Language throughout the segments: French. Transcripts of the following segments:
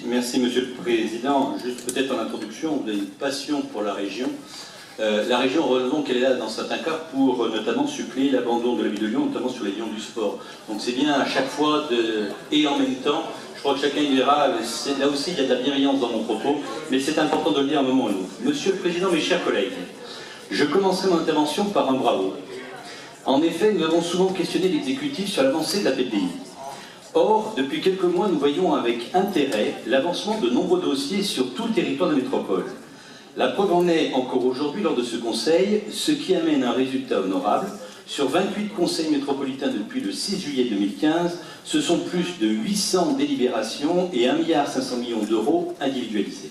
Merci Monsieur le Président. Juste peut-être en introduction, vous avez une passion pour la région. La région, relevons qu'elle est là dans certains cas pour notamment suppléer l'abandon de la ville de Lyon, notamment sur les lions du sport. Donc c'est bien à chaque fois et en même temps. Je crois que chacun y verra, là aussi il y a de la bienveillance dans mon propos, mais c'est important de le dire à un moment ou à un autre. Monsieur le Président, mes chers collègues, je commencerai mon intervention par un bravo. En effet, nous avons souvent questionné l'exécutif sur l'avancée de la PPI. Or, depuis quelques mois, nous voyons avec intérêt l'avancement de nombreux dossiers sur tout le territoire de métropole. La preuve en est encore aujourd'hui lors de ce conseil, ce qui amène un résultat honorable. Sur 28 conseils métropolitains depuis le 6 juillet 2015, ce sont plus de 800 délibérations et 1,5 milliard d'euros individualisés.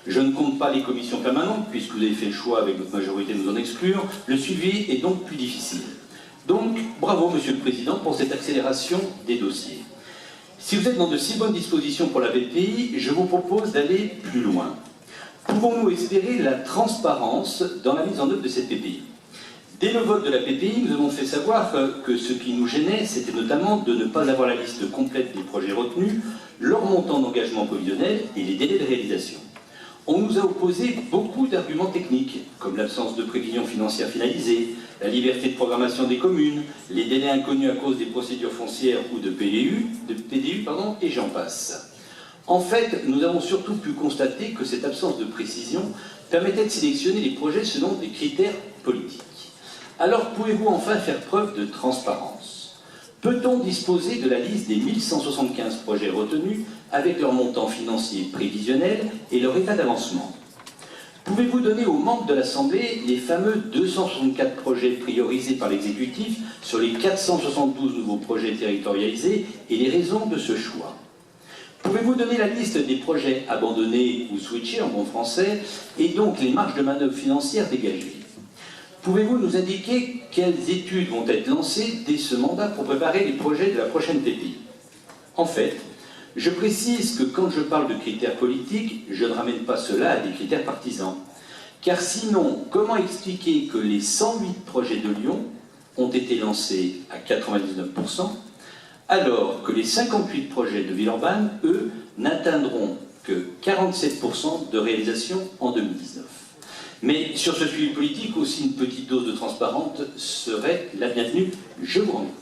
Je ne compte pas les commissions permanentes, puisque vous avez fait le choix avec votre majorité de nous en exclure. Le suivi est donc plus difficile. Donc, bravo Monsieur le Président pour cette accélération des dossiers. Si vous êtes dans de si bonnes dispositions pour la BPI, je vous propose d'aller plus loin. Pouvons-nous espérer la transparence dans la mise en œuvre de cette PPI? Dès le vote de la PPI, nous avons fait savoir que ce qui nous gênait, c'était notamment de ne pas avoir la liste complète des projets retenus, leur montant d'engagement provisionnel et les délais de réalisation. On nous a opposé beaucoup d'arguments techniques, comme l'absence de prévision financière finalisée, la liberté de programmation des communes, les délais inconnus à cause des procédures foncières ou de PDU, et j'en passe. En fait, nous avons surtout pu constater que cette absence de précision permettait de sélectionner les projets selon des critères politiques. Alors, pouvez-vous enfin faire preuve de transparence? Peut-on disposer de la liste des 1175 projets retenus avec leur montant financier prévisionnel et leur état d'avancement? Pouvez-vous donner aux membres de l'Assemblée les fameux 264 projets priorisés par l'exécutif sur les 472 nouveaux projets territorialisés et les raisons de ce choix? Pouvez-vous donner la liste des projets abandonnés ou switchés en bon français et donc les marges de manœuvre financières dégagées? Pouvez-vous nous indiquer quelles études vont être lancées dès ce mandat pour préparer les projets de la prochaine PPI? En fait, je précise que quand je parle de critères politiques, je ne ramène pas cela à des critères partisans. Car sinon, comment expliquer que les 108 projets de Lyon ont été lancés à 99%, alors que les 58 projets de Villeurbanne, eux, n'atteindront que 47% de réalisation en 2019. Mais sur ce suivi politique, aussi une petite dose de transparence serait la bienvenue. Je vous remercie.